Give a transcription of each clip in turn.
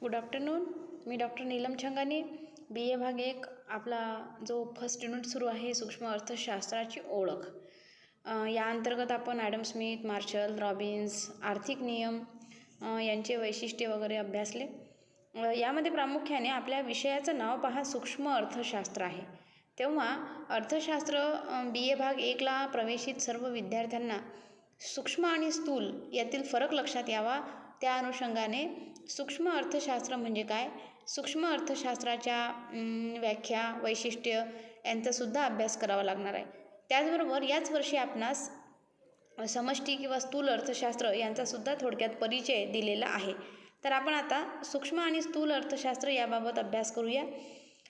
Good afternoon. मी doctor Neelam Changane, BA भाग 1. आपला जो फर्स्ट युनिट सुरू आहे सूक्ष्म अर्थशास्त्राची ओळख. या अंतर्गत आपण ॲडम स्मिथ, मार्शल, रॉबिन्स, आर्थिक नियम यांचे वैशिष्ट्ये वगैरे अभ्यासले. यामध्ये प्रामुख्याने आपल्या विषयाचं नाव पहा, सूक्ष्म अर्थशास्त्र आहे. तेव्हा अर्थशास्त्र BA भाग 1ला प्रवेशित सर्व विद्यार्थ्यांना सूक्ष्म आणि स्थूल यातील फरक लक्षात यावा. त्या अनुषंगाने सूक्ष्म अर्थशास्त्र म्हणजे काय, सूक्ष्म अर्थशास्त्राच्या व्याख्या, वैशिष्ट्य यांचासुद्धा अभ्यास करावा लागणार आहे. त्याचबरोबर याच वर्षी आपणास समष्टी किंवा स्थूल अर्थशास्त्र यांचासुद्धा थोडक्यात परिचय दिलेला आहे. तर आपण आता सूक्ष्म आणि स्थूल अर्थशास्त्र याबाबत अभ्यास करूया.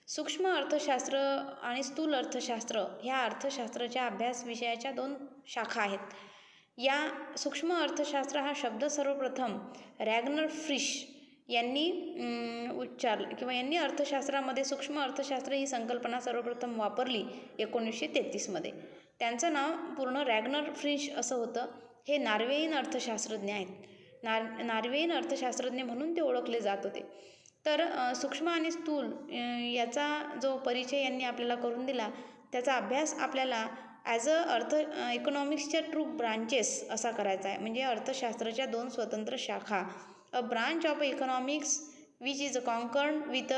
सूक्ष्म अर्थशास्त्र आणि स्थूल अर्थशास्त्र ह्या अर्थशास्त्राच्या अभ्यास विषयाच्या 2 शाखा आहेत. या सूक्ष्म अर्थशास्त्र हा शब्द सर्वप्रथम रॅग्नर फ्रिश यांनी उच्चारला किंवा यांनी अर्थशास्त्रामध्ये सूक्ष्म अर्थशास्त्र ही संकल्पना सर्वप्रथम वापरली 1933मध्ये. त्यांचं नाव पूर्ण रॅग्नर फ्रिश असं होतं. हे नॉर्वेयन अर्थशास्त्रज्ञ आहेत. नॉर्वेयन अर्थशास्त्रज्ञ म्हणून ते ओळखले जात होते. तर सूक्ष्म आणि स्थूल याचा जो परिचय यांनी आपल्याला करून दिला, त्याचा अभ्यास आपल्याला ॲज इकॉनॉमिक्सच्या 2 ब्रांचेस असा करायचा आहे. म्हणजे अर्थशास्त्राच्या 2 स्वतंत्र शाखा. A branch of economics which is concerned with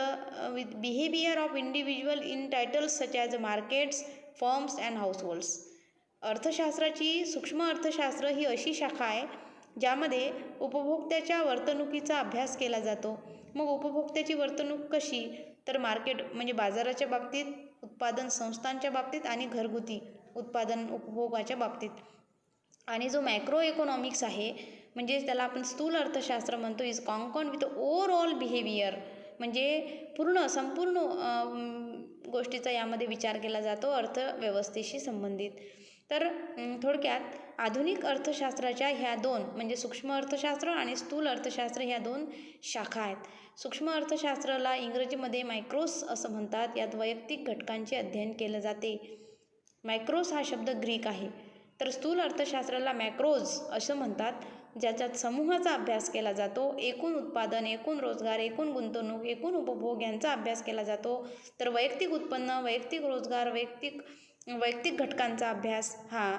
behaviour of individual in titles such as markets, firms and households. अर्थशास्त्राची सूक्ष्म अर्थशास्त्र ही अशी शाखा आहे ज्यामध्ये उपभोक्त्याच्या वर्तणुकीचा अभ्यास केला जातो. मग उपभोक्त्याची वर्तणूक कशी, तर मार्केट म्हणजे बाजाराच्या बाबतीत, उत्पादन संस्थांच्या बाबतीत आणि घरगुती उत्पादन उपभोगाच्या बाबतीत. आणि जो मॅक्रो इकॉनॉमिक्स आहे, म्हणजे त्याला आपण स्थूल अर्थशास्त्र म्हणतो, is concerned with overall behaviour, म्हणजे संपूर्ण गोष्टीचा यामध्ये विचार केला जातो अर्थव्यवस्थेशी संबंधित. तर थोडक्यात आधुनिक अर्थशास्त्राच्या ह्या 2 म्हणजे सूक्ष्म अर्थशास्त्र आणि स्थूल अर्थशास्त्र ह्या 2 शाखा आहेत. सूक्ष्म अर्थशास्त्राला इंग्रजीमध्ये मायक्रोस असं म्हणतात. यात वैयक्तिक घटकांचे अध्ययन केले जाते. मायक्रोस हा शब्द ग्रीक आहे. तर स्थूल अर्थशास्त्राला मॅक्रोज असं म्हणतात, ज्याच्यात समूहाचा अभ्यास केला जातो. एकूण उत्पादन, एकूण रोजगार, एकूण गुंतवणूक, एकूण उपभोग यांचा अभ्यास केला जातो. तर वैयक्तिक उत्पन्न, वैयक्तिक रोजगार, वैयक्तिक घटकांचा अभ्यास हा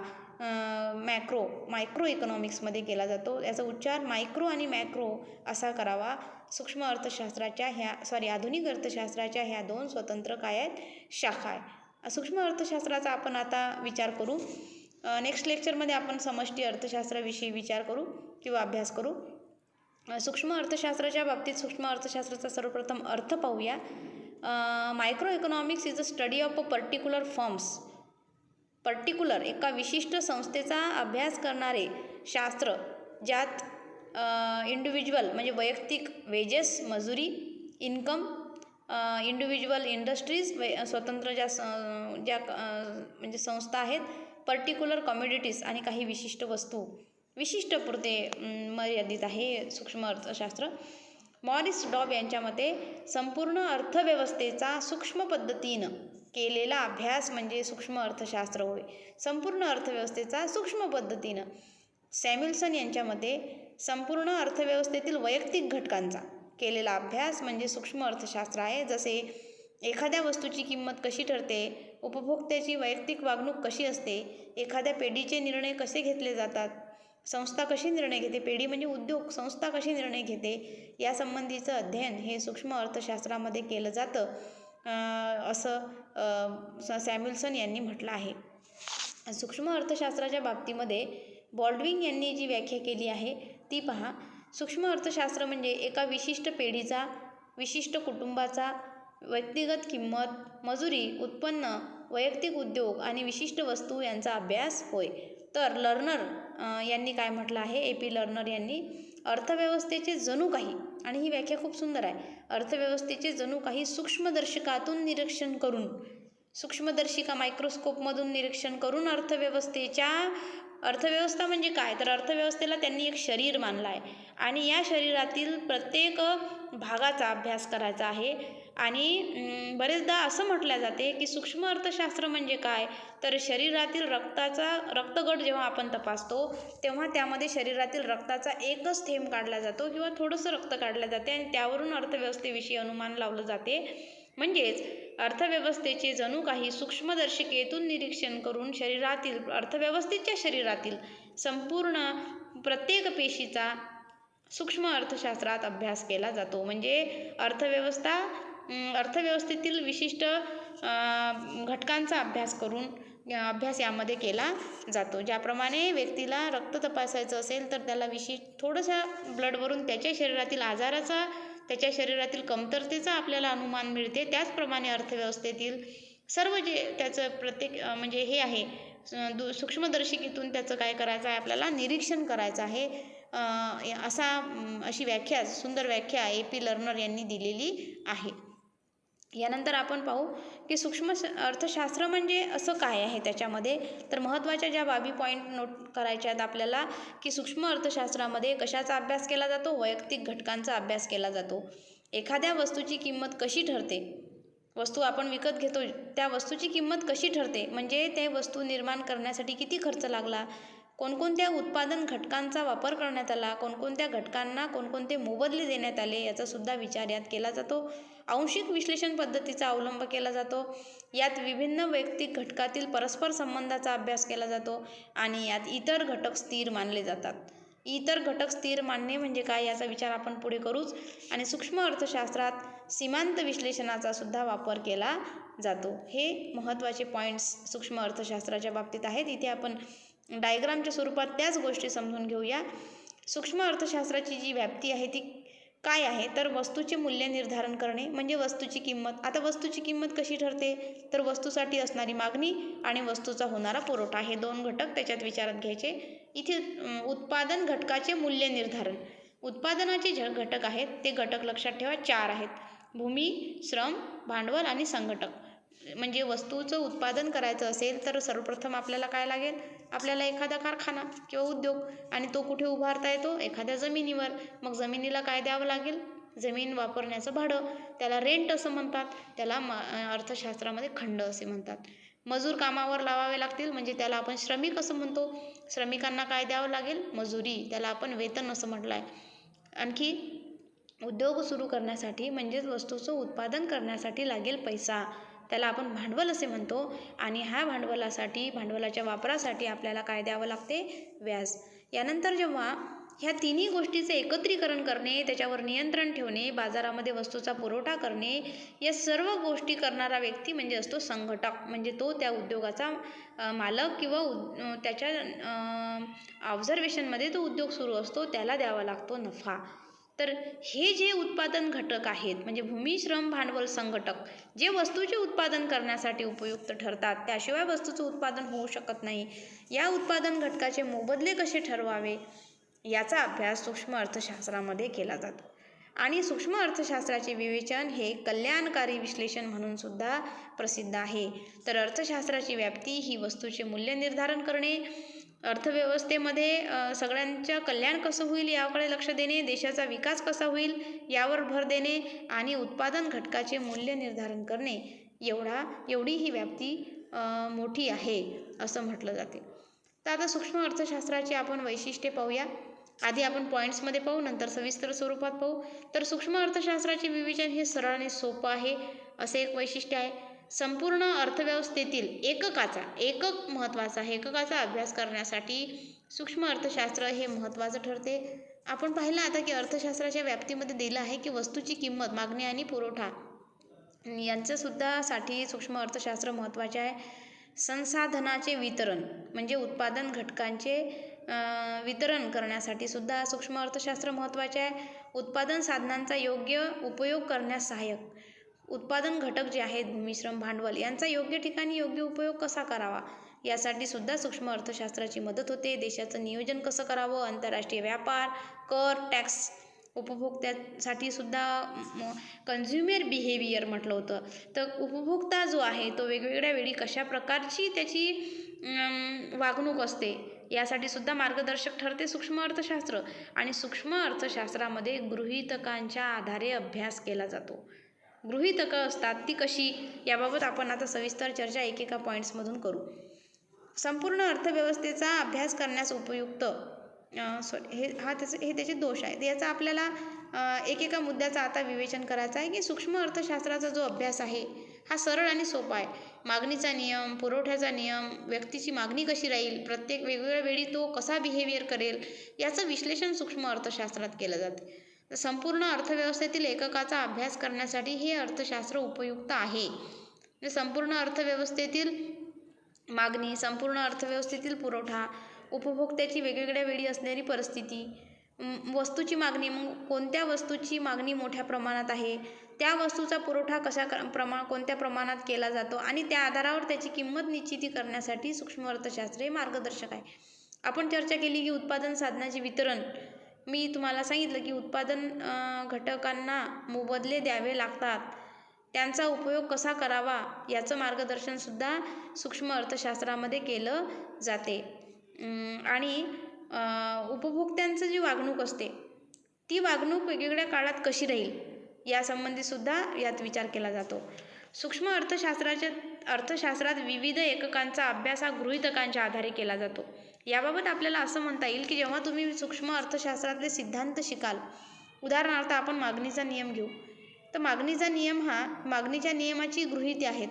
मायक्रो इकॉनॉमिक्समध्ये केला जातो. याचा उच्चार मायक्रो आणि मॅक्रो असा करावा. सूक्ष्म अर्थशास्त्राच्या आधुनिक अर्थशास्त्राच्या ह्या 2 स्वतंत्र काय आहेत, शाखा आहे. सूक्ष्म अर्थशास्त्राचा आपण आता विचार करू. नेक्स्ट लेक्चरमध्ये आपण समष्टी अर्थशास्त्राविषयी विचार करू किंवा अभ्यास करू. सूक्ष्म अर्थशास्त्राच्या बाबतीत सूक्ष्म अर्थशास्त्राचा सर्वप्रथम अर्थ पाहूया. Micro economics is a study of a particular firms. Particular एका विशिष्ट संस्थेचा अभ्यास करणारे शास्त्र, ज्यात इंडिव्हिज्युअल म्हणजे वैयक्तिक वेजेस, मजुरी, इन्कम, इंडिव्हिज्युअल इंडस्ट्रीज, स्वतंत्र ज्या म्हणजे संस्था आहेत, पर्टिक्युलर कमोडिटीज आणि काही विशिष्ट वस्तू, विशिष्ट पुरते मर्यादित आहे सूक्ष्म अर्थशास्त्र. मॉरिस डॉब यांच्या मते संपूर्ण अर्थव्यवस्थेचा सूक्ष्म पद्धतीनं केलेला अभ्यास म्हणजे सूक्ष्म अर्थशास्त्र होय. संपूर्ण अर्थव्यवस्थेचा सूक्ष्म पद्धतीनं. सॅम्युएल्सन यांच्या मते संपूर्ण अर्थव्यवस्थेतील वैयक्तिक घटकांचा केलेला अभ्यास म्हणजे सूक्ष्म अर्थशास्त्र आहे. जसे एखाद्या वस्तूची किंमत कशी ठरते, उपभोक्त्याची वैयक्तिक वागणूक कशी असते, एखाद्या पेढीचे निर्णय कसे घेतले जातात, संस्था कशी निर्णय घेते, पेढी म्हणजे उद्योग, संस्था कशी निर्णय घेते, यासंबंधीचं अध्ययन हे सूक्ष्म अर्थशास्त्रामध्ये केलं जातं असं सॅम्युएल्सन यांनी म्हटलं आहे. सूक्ष्म अर्थशास्त्राच्या बाबतीमध्ये बॉल्डविन यांनी जी व्याख्या केली आहे ती पहा. सूक्ष्म अर्थशास्त्र म्हणजे एका विशिष्ट पेढीचा, विशिष्ट कुटुंबाचा व्यक्तिगत किंमत, मजुरी, उत्पन्न, वैयक्तिक उद्योग आणि विशिष्ट वस्तू यांचा अभ्यास होय. तर लर्नर यांनी काय म्हटलं आहे, AP लर्नर यांनी अर्थव्यवस्थेचे जणू काही, आणि ही व्याख्या खूप सुंदर आहे, अर्थव्यवस्थेचे जणू काही सूक्ष्मदर्शकातून निरीक्षण करून, सूक्ष्मदर्शिका मायक्रोस्कोपमधून निरीक्षण करून अर्थव्यवस्था म्हणजे काय, तर अर्थव्यवस्थेला त्यांनी एक शरीर मानलं आहे आणि या शरीरातील प्रत्येक भागाचा अभ्यास करायचा आहे आणि बरेचदा असं म्हटलं जाते की सूक्ष्म अर्थशास्त्र म्हणजे काय, तर शरीरातील रक्तगट जेव्हा आपण तपासतो तेव्हा त्यामध्ये शरीरातील रक्ताचा एकच थेंब काढला जातो किंवा थोडंसं रक्त काढलं जाते आणि त्यावरून अर्थव्यवस्थेविषयी अनुमान लावलं जाते. म्हणजेच अर्थव्यवस्थेचे जणू काही सूक्ष्मदर्शिकेतून निरीक्षण करून अर्थव्यवस्थेच्या शरीरातील संपूर्ण प्रत्येक पेशीचा सूक्ष्म अर्थशास्त्रात अभ्यास केला जातो. म्हणजे अर्थव्यवस्थेतील विशिष्ट घटकांचा अभ्यास यामध्ये केला जातो. ज्याप्रमाणे व्यक्तीला रक्त तपासायचं असेल तर त्याला थोडंसं ब्लडवरून त्याच्या शरीरातील कमतरतेचा आपल्याला अनुमान मिळते. त्याचप्रमाणे अर्थव्यवस्थेतील सर्व जे त्याचं प्रत्येक म्हणजे हे आहे सूक्ष्मदर्शिकेतून त्याचं काय करायचं आहे, आपल्याला निरीक्षण करायचं आहे. अशी सुंदर व्याख्या AP लर्नर यांनी दिलेली आहे. यानंतर आपण पाहू की सूक्ष्म अर्थशास्त्र म्हणजे असं काय आहे त्याच्यामध्ये. तर महत्त्वाच्या ज्या बाबी पॉईंट नोट करायच्या आहेत आपल्याला की सूक्ष्म अर्थशास्त्रामध्ये कशाचा अभ्यास केला जातो, वैयक्तिक घटकांचा अभ्यास केला जातो. एखाद्या वस्तूची किंमत कशी ठरते, वस्तू आपण विकत घेतो त्या वस्तूची किंमत कशी ठरते, म्हणजे ते वस्तू निर्माण करण्यासाठी किती खर्च लागला, कोणकोणत्या उत्पादन घटकांचा वापर करण्यात आला, कोणकोणत्या घटकांना कोणकोणते मोबदले देण्यात आले याचासुद्धा विचार यात केला जातो. आंशिक विश्लेषण पद्धतीचा अवलंब केला जातो. यात विभिन्न वैयक्तिक घटकातील परस्पर संबंधाचा अभ्यास केला जातो आणि यात इतर घटक स्थिर मानले जातात. इतर घटक स्थिर मानणे म्हणजे काय याचा विचार आपण पुढे करूच. आणि सूक्ष्म अर्थशास्त्रात सीमांत विश्लेषणाचा सुद्धा वापर केला जातो. हे महत्त्वाचे पॉईंट्स सूक्ष्म अर्थशास्त्राच्या बाबतीत आहेत. इथे आपण डायग्रामच्या स्वरूपात त्याच गोष्टी समजून घेऊया. सूक्ष्म अर्थशास्त्राची जी व्याप्ती आहे ती काय आहे, तर वस्तूचे मूल्य निर्धारण करणे म्हणजे वस्तूची किंमत. आता वस्तूची किंमत कशी ठरते, तर वस्तूसाठी असणारी मागणी आणि वस्तूचा होणारा पुरवठा हे दोन घटक त्याच्यात विचारात घ्यायचे. इथे उत्पादन घटकाचे मूल्य निर्धारण, उत्पादनाचे घटक आहेत ते घटक लक्षात ठेवा 4 आहेत. भूमी, श्रम, भांडवल आणि संघटक. म्हणजे वस्तूचं उत्पादन करायचं असेल तर सर्वप्रथम आपल्याला काय लागेल, आपल्याला एखादा कारखाना किंवा उद्योग, आणि तो कुठे उभारता येतो, एखाद्या जमिनीवर. मग जमिनीला काय द्यावं लागेल, जमीन वापरण्याचं भाडं, त्याला रेंट असं म्हणतात, त्याला अर्थशास्त्रामध्ये खंड असे म्हणतात. मजूर कामावर लावावे लागतील म्हणजे त्याला आपण श्रमिक असं म्हणतो. श्रमिकांना काय द्यावं लागेल, मजुरी, त्याला आपण वेतन असं म्हटलं आहे. आणखी उद्योग सुरू करण्यासाठी म्हणजेच वस्तूचं उत्पादन करण्यासाठी लागेल पैसा, त्याला आपण भांडवल असे म्हणतो. आणि ह्या भांडवलाच्या वापरासाठी आपल्याला काय द्यावं लागते, व्याज. यानंतर जेव्हा ह्या तिन्ही गोष्टीचे एकत्रीकरण करणे, त्याच्यावर नियंत्रण ठेवणे, बाजारामध्ये वस्तूचा पुरवठा करणे, या सर्व गोष्टी करणारा व्यक्ती म्हणजे असतो संघटक. म्हणजे तो त्या उद्योगाचा मालक किंवा त्याच्या ऑब्झर्वेशनमध्ये तो उद्योग सुरू असतो, त्याला द्यावा लागतो नफा. तर हे जे उत्पादन घटक आहेत म्हणजे भूमी, श्रम, भांडवल, संघटक, जे वस्तूचे उत्पादन करण्यासाठी उपयुक्त ठरतात, त्याशिवाय वस्तूचं उत्पादन होऊ शकत नाही. या उत्पादन घटकाचे मोबदले कसे ठरवावे याचा अभ्यास सूक्ष्म अर्थशास्त्रामध्ये केला जातो. आणि सूक्ष्म अर्थशास्त्राचे विवेचन हे कल्याणकारी विश्लेषण म्हणून सुद्धा प्रसिद्ध आहे. तर अर्थशास्त्राची व्याप्ती ही वस्तूचे मूल्य निर्धारण करणे, अर्थव्यवस्थेमध्ये सगळ्यांच्या कल्याण कसं होईल याकडे लक्ष देणे, देशाचा विकास कसा होईल यावर भर देणे आणि उत्पादन घटकाचे मूल्य निर्धारण करणे, एवढी ही व्याप्ती मोठी आहे असं म्हटलं जाते. तर आता सूक्ष्म अर्थशास्त्राची आपण वैशिष्ट्ये पाहूया. आधी आपण पॉईंट्समध्ये पाहू, नंतर सविस्तर स्वरूपात पाहू. तर सूक्ष्म अर्थशास्त्राचे विवेचन हे सरळ आणि सोपं आहे असे एक वैशिष्ट्य आहे. संपूर्ण अर्थव्यवस्थेतील एकक महत्त्वाचा आहे. एककाचा अभ्यास करण्यासाठी सूक्ष्म अर्थशास्त्र हे महत्त्वाचं ठरते. आपण पाहिलं आता की अर्थशास्त्राच्या व्याप्तीमध्ये दिलं आहे की वस्तूची किंमत, मागणी आणि पुरवठा यांचंसुद्धा साठी सूक्ष्म अर्थशास्त्र महत्त्वाचे आहे. संसाधनाचे वितरण म्हणजे उत्पादन घटकांचे वितरण करण्यासाठी सुद्धा सूक्ष्म अर्थशास्त्र महत्त्वाचे आहे. उत्पादन साधनांचा योग्य उपयोग करण्यास सहाय्यक, उत्पादन घटक जे आहेत भूमी, श्रम, भांडवल यांचा योग्य ठिकाणी योग्य उपयोग कसा करावा यासाठी सुद्धा सूक्ष्म अर्थशास्त्राची मदत होते. देशाचं नियोजन कसं करावं, आंतरराष्ट्रीय व्यापार, कर, टॅक्स, उपभोक्त्यासाठी सुद्धा कन्झ्युमर बिहेवियर म्हटलं होतं. तर उपभोक्ता जो आहे तो वेगवेगळ्या वेळी कशा प्रकारची त्याची वागणूक असते यासाठी सुद्धा मार्गदर्शक ठरते सूक्ष्म अर्थशास्त्र. आणि सूक्ष्म अर्थशास्त्रामध्ये गृहीतकांच्या आधारे अभ्यास केला जातो. गृहीतकं असतात ती कशी, याबाबत आपण आता सविस्तर चर्चा एकेका पॉईंट्समधून करू. संपूर्ण अर्थव्यवस्थेचा अभ्यास करण्यास उपयुक्त हे त्याचे दोष आहेत. याचा आपल्याला एकेका मुद्द्याचा आता विवेचन करायचं आहे की सूक्ष्म अर्थशास्त्राचा जो अभ्यास आहे हा सरळ आणि सोपा आहे. मागणीचा नियम, पुरवठ्याचा नियम, व्यक्तीची मागणी कशी राहील, प्रत्येक वेगवेगळ्या वेळी तो कसा बिहेवियर करेल, याचं विश्लेषण सूक्ष्म अर्थशास्त्रात केलं जाते. संपूर्ण अर्थव्यवस्थेतील एककाचा अभ्यास करण्यासाठी हे अर्थशास्त्र उपयुक्त आहे. संपूर्ण अर्थव्यवस्थेतील मागणी, संपूर्ण अर्थव्यवस्थेतील पुरवठा, उपभोक्त्याची वेगवेगळ्या वेळी असणारी परिस्थिती, वस्तूची मागणी, मग कोणत्या वस्तूची मागणी मोठ्या प्रमाणात आहे, त्या वस्तूचा पुरवठा कोणत्या प्रमाणात केला जातो आणि त्या आधारावर त्याची किंमत निश्चिती करण्यासाठी सूक्ष्म अर्थशास्त्र हे मार्गदर्शक आहे. आपण चर्चा केली की उत्पादन साधनाचे वितरण. मी तुम्हाला सांगितलं की उत्पादन घटकांना मोबदले द्यावे लागतात, त्यांचा उपयोग कसा करावा याचं मार्गदर्शनसुद्धा सूक्ष्म अर्थशास्त्रामध्ये केलं जाते. आणि उपभोक्त्यांचं जी वागणूक असते ती वागणूक वेगवेगळ्या काळात कशी राहील यासंबंधीसुद्धा यात विचार केला जातो. सूक्ष्म अर्थशास्त्रात विविध एककांचा अभ्यास हा गृहीतकांच्या आधारे केला जातो. याबाबत आपल्याला असं म्हणता येईल की जेव्हा तुम्ही सूक्ष्म अर्थशास्त्रातले सिद्धांत शिकाल, उदाहरणार्थ आपण मागणीचा नियम घेऊ, तर मागणीचा नियम हा मागणीच्या नियमाची गृहीते आहेत.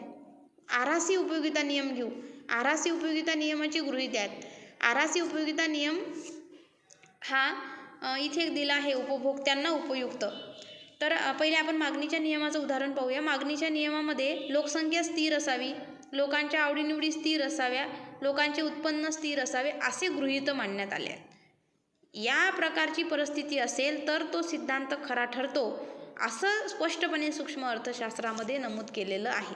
आरासी उपयोगिता नियम घेऊ, आरासी उपयोगिता नियमाची गृहीते आहेत. आरासी उपयोगिता नियम हा इथे दिला आहे उपभोक्त्यांना उपयुक्त. तर पहिले आपण मागणीच्या नियमाचं उदाहरण पाहूया. मागणीच्या नियमामध्ये लोकसंख्या स्थिर असावी, लोकांच्या आवडीनिवडी स्थिर असाव्या, लोकांचे उत्पन्न स्थिर असावे असे गृहीत मांडण्यात आले आहेत. या प्रकारची परिस्थिती असेल तर तो सिद्धांत खरा ठरतो असं स्पष्टपणे सूक्ष्म अर्थशास्त्रामध्ये नमूद केलेलं आहे.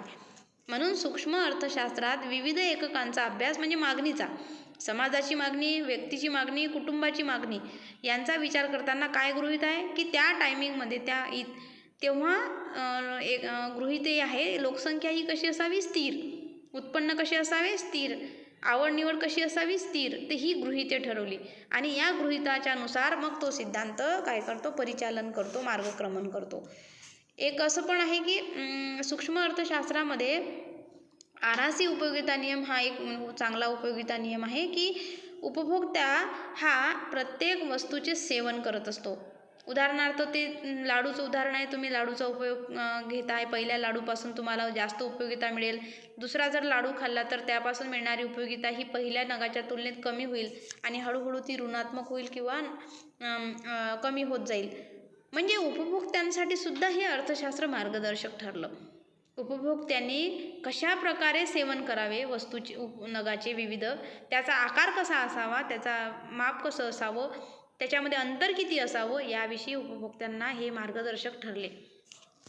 म्हणून सूक्ष्म अर्थशास्त्रात विविध एककांचा अभ्यास म्हणजे मागणीचा, समाजाची मागणी, व्यक्तीची मागणी, कुटुंबाची मागणी यांचा विचार करताना काय गृहीत आहे की त्या टायमिंगमध्ये तेव्हा गृहीते आहे लोकसंख्या ही कशी असावी स्थिर, उत्पन्न कसे असावे स्थिर, आवड निवड कशी असावी स्थिर, तर ही गृहीते ठरवली आणि या गृहीताच्या नुसार मग तो सिद्धांत काय करतो, परिचालन करतो, मार्गक्रमण करतो. एक असं पण आहे की सूक्ष्म अर्थशास्त्रामध्ये आरासी उपयोगिता नियम हा एक चांगला उपयोगिता नियम आहे की उपभोक्ता हा प्रत्येक वस्तूचे सेवन करत असतो. उदाहरणार्थ ते लाडूचं उदाहरण आहे, तुम्ही लाडूचा उपयोग घेताय, पहिल्या लाडूपासून तुम्हाला जास्त उपयोगिता मिळेल, दुसरा जर लाडू खाल्ला तर त्यापासून मिळणारी उपयोगिता ही पहिल्या नगाच्या तुलनेत कमी होईल आणि हळूहळू ती ऋणात्मक होईल किंवा कमी होत जाईल. म्हणजे उपभोक्त्यांसाठी सुद्धा हे अर्थशास्त्र मार्गदर्शक ठरलं. उपभोक्त्यांनी कशा प्रकारे सेवन करावे वस्तूचे, नगाचे विविध, त्याचा आकार कसा असावा, त्याचा माप कसं असावं, त्याच्यामध्ये अंतर किती असावं, याविषयी उपभोक्त्यांना हे मार्गदर्शक ठरले.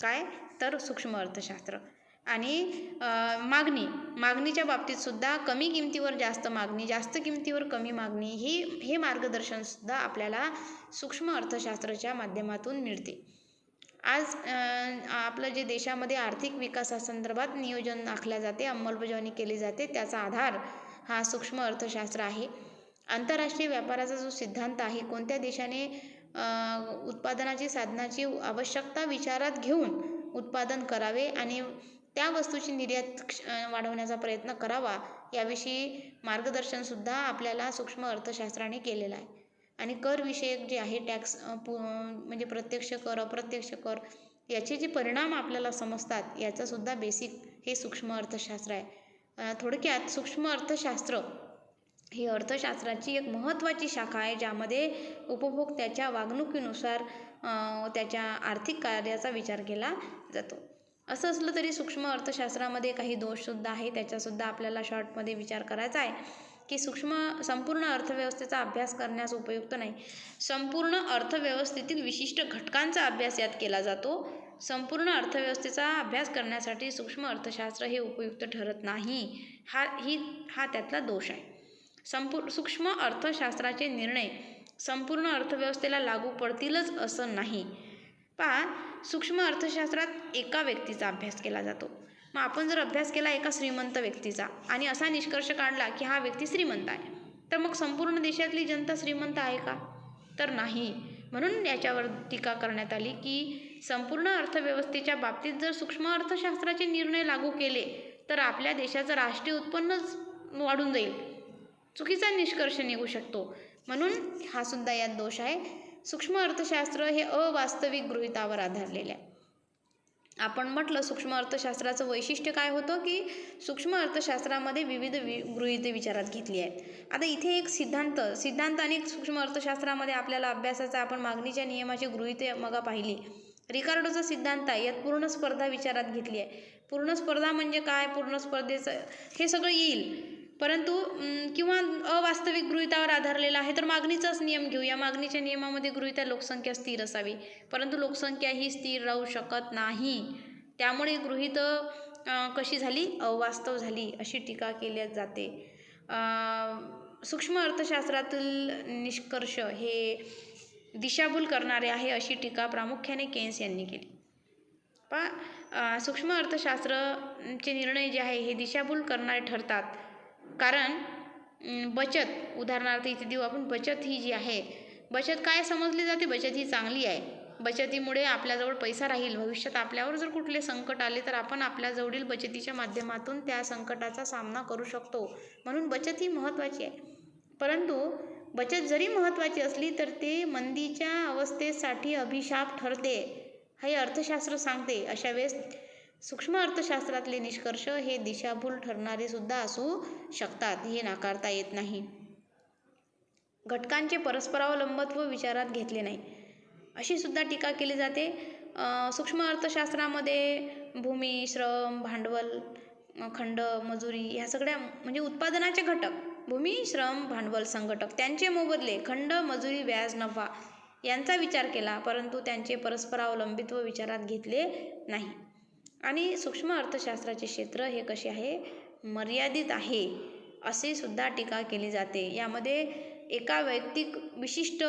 काय तर सूक्ष्म अर्थशास्त्र. आणि मागणीच्या बाबतीत सुद्धा कमी किमतीवर जास्त मागणी, जास्त किमतीवर कमी मागणी हे मार्गदर्शनसुद्धा आपल्याला सूक्ष्म अर्थशास्त्राच्या माध्यमातून मिळते. आज आपलं जे देशामध्ये आर्थिक विकासासंदर्भात नियोजन आखल्या जाते, अंमलबजावणी केली जाते, त्याचा आधार हा सूक्ष्म अर्थशास्त्र आहे. आंतरराष्ट्रीय व्यापाराचा जो सिद्धांत आहे, कोणत्या देशाने उत्पादनाची साधनाची आवश्यकता विचारात घेऊन उत्पादन करावे आणि त्या वस्तूची निर्यात वाढवण्याचा प्रयत्न करावा याविषयी मार्गदर्शनसुद्धा आपल्याला सूक्ष्म अर्थशास्त्राने केलेलं आहे. आणि करविषयक जे आहे टॅक्स म्हणजे प्रत्यक्ष कर, अप्रत्यक्ष कर याचे जे परिणाम आपल्याला समजतात याचंसुद्धा बेसिक हे सूक्ष्म अर्थशास्त्र आहे. थोडक्यात सूक्ष्म अर्थशास्त्र ही अर्थशास्त्राची एक महत्त्वाची शाखा आहे, ज्यामध्ये उपभोक्त्याच्या वागणुकीनुसार त्याच्या आर्थिक कार्याचा विचार केला जातो. असं असलं तरी सूक्ष्म अर्थशास्त्रामध्ये काही दोषसुद्धा आहे, त्याचासुद्धा आपल्याला शॉर्टमध्ये विचार करायचा आहे की संपूर्ण अर्थव्यवस्थेचा अभ्यास करण्यास उपयुक्त नाही. संपूर्ण अर्थव्यवस्थेतील विशिष्ट घटकांचा अभ्यास यात केला जातो. संपूर्ण अर्थव्यवस्थेचा अभ्यास करण्यासाठी सूक्ष्म अर्थशास्त्र हे उपयुक्त ठरत नाही, हा त्यातला दोष आहे. सूक्ष्म अर्थशास्त्राचे निर्णय संपूर्ण अर्थव्यवस्थेला लागू पडतीलच असं नाही. पहा, सूक्ष्म अर्थशास्त्रात एका व्यक्तीचा अभ्यास केला जातो. मग आपण जर अभ्यास केला एका श्रीमंत व्यक्तीचा आणि असा निष्कर्ष काढला की हा व्यक्ती श्रीमंत आहे, तर मग संपूर्ण देशातली जनता श्रीमंत आहे का? तर नाही. म्हणून याच्यावर टीका करण्यात आली की संपूर्ण अर्थव्यवस्थेच्या बाबतीत जर सूक्ष्म अर्थशास्त्राचे निर्णय लागू केले तर आपल्या देशाचं राष्ट्रीय उत्पन्नच वाढून जाईल, चुकीचा निष्कर्ष निघू शकतो. म्हणून हा सुद्धा यात दोष आहे. सूक्ष्म अर्थशास्त्र हे अवास्तविक गृहितावर आधारलेले आहे. आपण म्हटलं सूक्ष्म अर्थशास्त्राचं वैशिष्ट्य काय होतं की सूक्ष्म अर्थशास्त्रामध्ये विविध गृहिते विचारात घेतली आहेत. आता इथे एक सिद्धांत आणि सूक्ष्म अर्थशास्त्रामध्ये आपल्याला अभ्यासाचा आपण मागणीच्या नियमाची गृहिते मग पाहिली. रिकार्डोचा सिद्धांत आहे, यात पूर्ण स्पर्धा विचारात घेतली आहे. पूर्ण स्पर्धा म्हणजे काय, पूर्ण स्पर्धेचं हे सगळं येईल, परंतु किंवा अवास्तविक गृहितावर आधारलेला आहे तर मागणीचाच नियम घेऊ. या मागणीच्या नियमामध्ये गृहीत आहे लोकसंख्या स्थिर असावी, परंतु लोकसंख्या ही स्थिर राहू शकत नाही. त्यामुळे गृहीत कशी झाली, अवास्तव झाली, अशी टीका केली जाते. सूक्ष्म अर्थशास्त्रातील निष्कर्ष हे दिशाभूल करणारे आहे, अशी टीका प्रामुख्याने केन्स यांनी केली. सूक्ष्म अर्थशास्त्राचे निर्णय जे आहे हे दिशाभूल करणारे ठरतात. कारण बचत, उदाहरणार्थ इथे देऊ आपण, बचत ही जी आहे, बचत काय समजली जाते, बचत ही चांगली आहे. बचतीमुळे आपल्याजवळ पैसा राहील. भविष्यात आपल्यावर जर कुठले संकट आले तर आपण आपल्याजवळील बचतीच्या माध्यमातून त्या संकटाचा सामना करू शकतो. म्हणून बचत ही महत्त्वाची आहे. परंतु बचत जरी महत्त्वाची असली तर ते मंदीच्या अवस्थेसाठी अभिशाप ठरते, हे अर्थशास्त्र सांगते. अशा वेळेस सूक्ष्म अर्थशास्त्रातले निष्कर्ष हे दिशाभूल ठरणारे सुद्धा असू शकतात, हे नाकारता येत नाही. घटकांचे परस्परावलंबत्व विचारात घेतले नाही, अशी सुद्धा टीका केली जाते. सूक्ष्म अर्थशास्त्रामध्ये भूमी, श्रम, भांडवल, खंड, मजुरी ह्या सगळ्या म्हणजे उत्पादनाचे घटक, भूमी, श्रम, भांडवल, संघटक, त्यांचे मोबदले, खंड, मजुरी, व्याज, नफा यांचा विचार केला, परंतु त्यांचे परस्परावलंबित्व विचारात घेतले नाही. आणि सूक्ष्म अर्थशास्त्राचे क्षेत्र हे कसे आहे, मर्यादित आहे, असे सुद्धा टीका केली जाते. यामध्ये एका वैयक्तिक विशिष्ट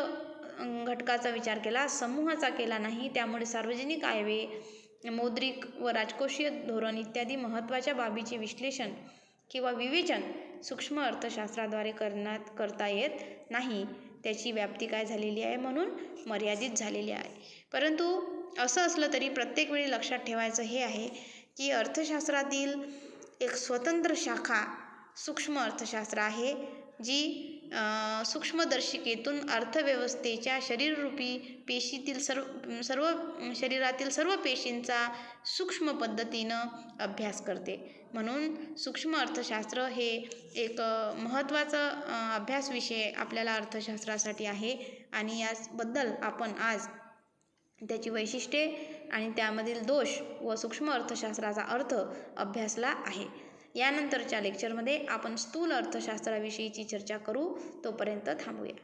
घटकाचा विचार केला, समूहाचा केला नाही. त्यामुळे सार्वजनिक आयव्यय, मौद्रिक व राजकोषीय धोरण इत्यादी महत्त्वाच्या बाबीचे विश्लेषण किंवा विवेचन सूक्ष्म अर्थशास्त्राद्वारे करता येत नाही. त्याची व्याप्ती काय झालेली आहे, म्हणून मर्यादित झालेली आहे. परंतु असं असलं तरी प्रत्येक वेळी लक्षात ठेवायचं हे आहे की अर्थशास्त्रातील एक स्वतंत्र शाखा सूक्ष्म अर्थशास्त्र आहे, जी सूक्ष्मदर्शिकेतून अर्थव्यवस्थेच्या शरीररूपी पेशीतील शरीरातील सर्व पेशींचा सूक्ष्म पद्धतीनं अभ्यास करते. म्हणून सूक्ष्म अर्थशास्त्र हे एक महत्त्वाचा अभ्यास विषय आपल्याला अर्थशास्त्रासाठी आहे आणि याबद्दल आपण आज त्याची वैशिष्ट्ये आणि त्यामधील दोष व सूक्ष्म अर्थशास्त्राचा अर्थ अभ्यासला आहे. यानंतरच्या लेक्चरमध्ये आपण स्थूल अर्थशास्त्राविषयीची चर्चा करू. तोपर्यंत थांबूया.